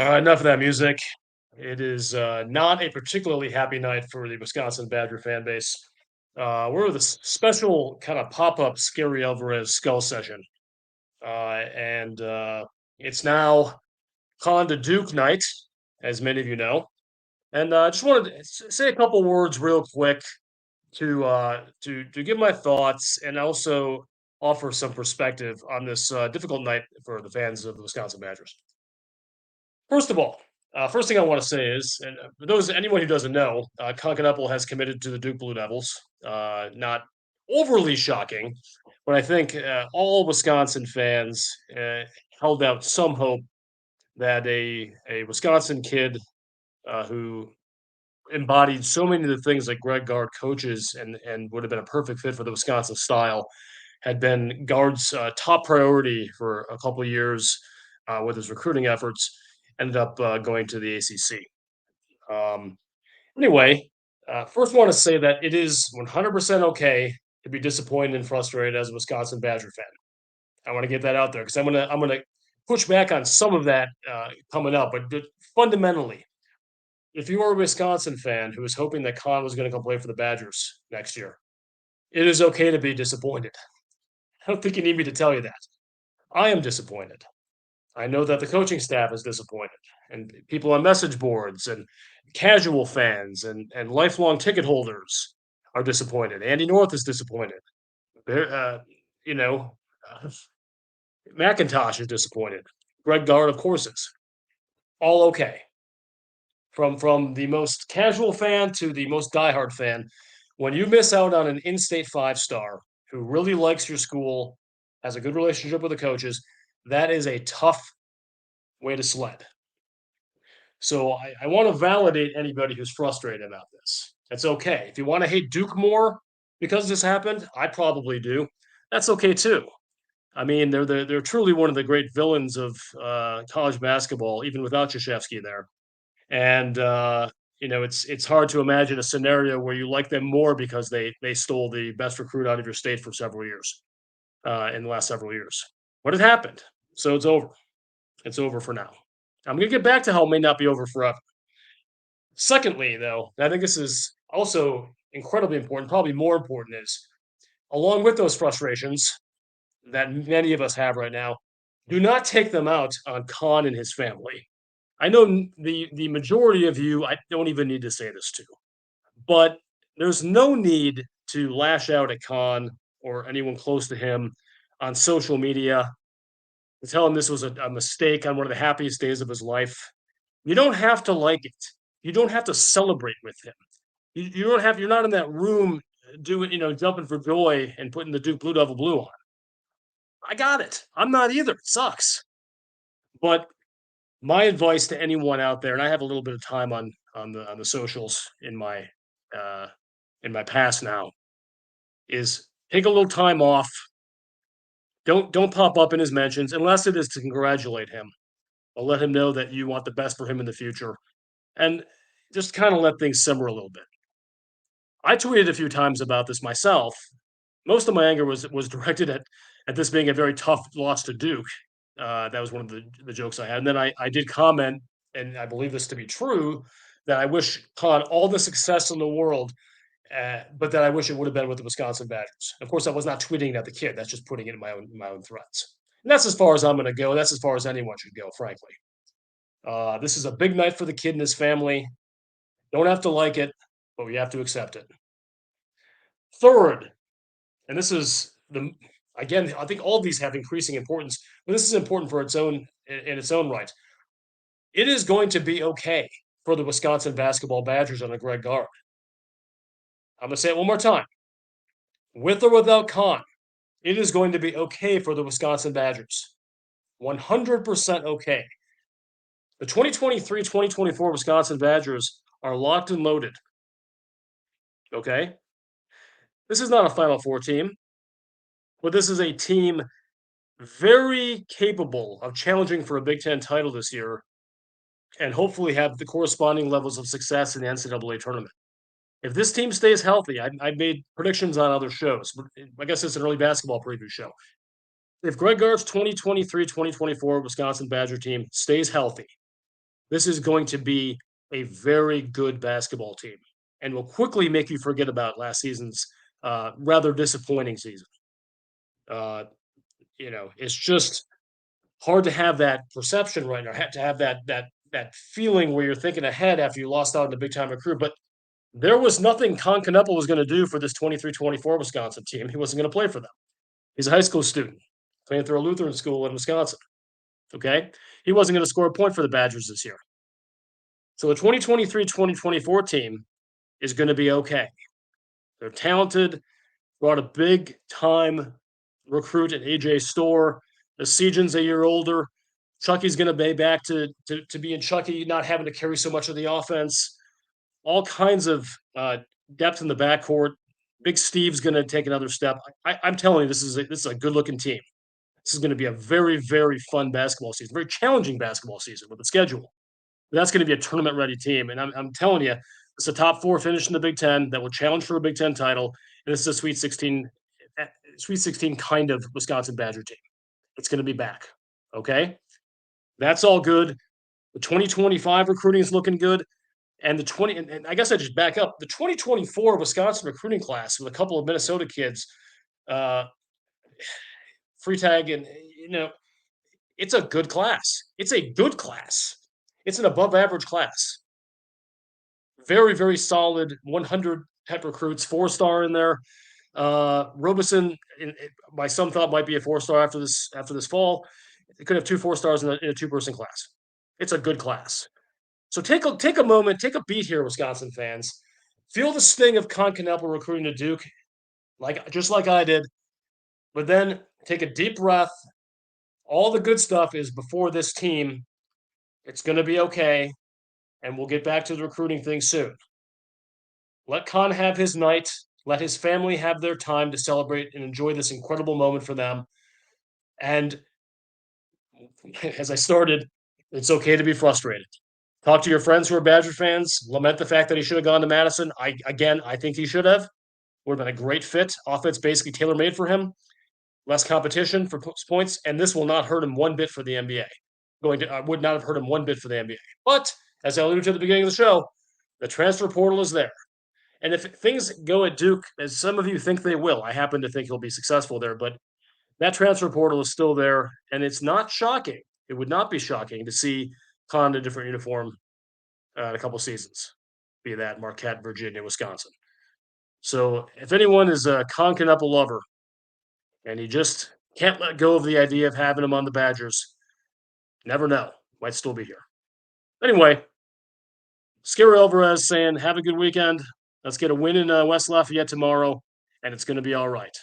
Enough of that music. It is not a particularly happy night for the Wisconsin Badger fan base. We're with a special kind of pop-up Scary Alvarez skull session, and it's now Con to Duke night, as many of you know. And I just wanted to say a couple words real quick to give my thoughts and also offer some perspective on this difficult night for the fans of the Wisconsin Badgers. First of all, first thing I want to say is, and for those anyone who doesn't know, Knueppel has committed to the Duke Blue Devils. Not overly shocking, but I think all Wisconsin fans held out some hope that a Wisconsin kid who embodied so many of the things that Greg Gard coaches and would have been a perfect fit for the Wisconsin style had been Gard's top priority for a couple of years with his recruiting efforts. Ended up going to the ACC. Um, anyway, first want to say that it is 100% okay to be disappointed and frustrated as a Wisconsin Badger fan. I want to get that out there because I'm gonna push back on some of that coming up. But fundamentally, if you are a Wisconsin fan who is hoping that Khan was going to come play for the Badgers next year, it is okay to be disappointed. I don't think you need me to tell you that. I am disappointed. I know that the coaching staff is disappointed, and people on message boards and casual fans and lifelong ticket holders are disappointed. Andy North is disappointed. There, you know, uh, McIntosh is disappointed. Greg Gard, of course, is all okay. From the most casual fan to the most diehard fan, when you miss out on an in-state five-star who really likes your school, has a good relationship with the coaches, that is a tough way to sled. So I want to validate anybody who's frustrated about this. That's okay. If you want to hate Duke more because this happened, I probably do. That's okay too. I mean, they're truly one of the great villains of college basketball, even without Krzyzewski there. And it's hard to imagine a scenario where you like them more because they stole the best recruit out of your state for several years in the last several years. What had happened? So it's over. It's over for now. I'm going to get back to how it may not be over forever. Secondly, though, I think this is also incredibly important, probably more important, is along with those frustrations that many of us have right now, do not take them out on Khan and his family. I know the majority of you, I don't even need to say this to, but there's no need to lash out at Khan or anyone close to him on social media to tell him this was a mistake on one of the happiest days of his life. You don't have to like it. You don't have to celebrate with him. You don't have. You're not in that room doing, jumping for joy and putting the Duke Blue Devil blue on. I got it. I'm not either. It sucks. But my advice to anyone out there, and I have a little bit of time on the socials uh, in my past now, is take a little time off. Don't pop up in his mentions unless it is to congratulate him. Or let him know that you want the best for him in the future, and just kind of let things simmer a little bit. I tweeted a few times about this myself. Most of my anger was directed at this being a very tough loss to Duke. That was one of the jokes I had, and then I did comment, and I believe this to be true, that I wish Khan all the success in the world, but that I wish it would have been with the Wisconsin Badgers. Of course, I was not tweeting at the kid. That's just putting it in my own threads. And that's as far as I'm going to go. That's as far as anyone should go, frankly. This is a big night for the kid and his family. Don't have to like it, but we have to accept it. Third, and this is the again, I think all of these have increasing importance, but this is important for its own in its own right. It is going to be okay for the Wisconsin basketball Badgers under Greg Gard. I'm going to say it one more time. With or without Khan, it is going to be okay for the Wisconsin Badgers. 100% okay. The 2023-2024 Wisconsin Badgers are locked and loaded. Okay? This is not a Final Four team, but this is a team very capable of challenging for a Big Ten title this year and hopefully have the corresponding levels of success in the NCAA tournament. If this team stays healthy, I've made predictions on other shows, but I guess it's an early basketball preview show. If Greg Gard's 2023-2024 Wisconsin Badger team stays healthy, this is going to be a very good basketball team and will quickly make you forget about last season's rather disappointing season. Uh, it's just hard to have that perception right now, to have that feeling where you're thinking ahead after you lost out in the big time recruit. But there was nothing Knueppel was going to do for this 23-24 Wisconsin team. He wasn't going to play for them. He's a high school student playing through a Lutheran school in Wisconsin. Okay, he wasn't going to score a point for the Badgers this year. So the 2023-2024 team is going to be okay. They're talented. Brought a big time recruit at AJ Store. The Sejan's a year older. Chucky's going to be back to being Chucky, not having to carry so much of the offense. All kinds of depth in the backcourt. Big Steve's going to take another step. I'm telling you, this is a good looking team. This is going to be a very, very fun basketball season, very challenging basketball season with the schedule. But that's going to be a tournament ready team. And I'm telling you, it's a top four finish in the Big Ten that will challenge for a Big Ten title. And this is a Sweet 16 kind of Wisconsin Badger team. It's going to be back. Okay. That's all good. The 2025 recruiting is looking good. And the 20, and I guess I just back up the 2024 Wisconsin recruiting class with a couple of Minnesota kids, uh, free tag, and it's a good class. It's a good class. It's an above average class. Very, very solid 100 type recruits, 4-star in there. Robeson, by some thought, might be a 4-star after this fall. It could have 2 4-stars in a 2-person class. It's a good class. So take a moment, take a beat here, Wisconsin fans. Feel the sting of Knueppel recruiting to Duke, just like I did, but then take a deep breath. All the good stuff is before this team. It's going to be okay, and we'll get back to the recruiting thing soon. Let Con have his night. Let his family have their time to celebrate and enjoy this incredible moment for them. And as I started, it's okay to be frustrated. Talk to your friends who are Badger fans. Lament the fact that he should have gone to Madison. I think he should have. Would have been a great fit. Offense basically tailor made for him. Less competition for points, and this will not hurt him one bit for the NBA. Would not have hurt him one bit for the NBA. But as I alluded to at the beginning of the show, the transfer portal is there. And if things go at Duke, as some of you think they will, I happen to think he'll be successful there, but that transfer portal is still there, and it's not shocking. It would not be shocking to see Con in a different uniform in a couple seasons, be that Marquette, Virginia, Wisconsin. So if anyone is a Con Knueppel lover and he just can't let go of the idea of having him on the Badgers, never know. Might still be here. Anyway, Scary Alvarez saying, have a good weekend. Let's get a win in West Lafayette tomorrow, and it's going to be all right.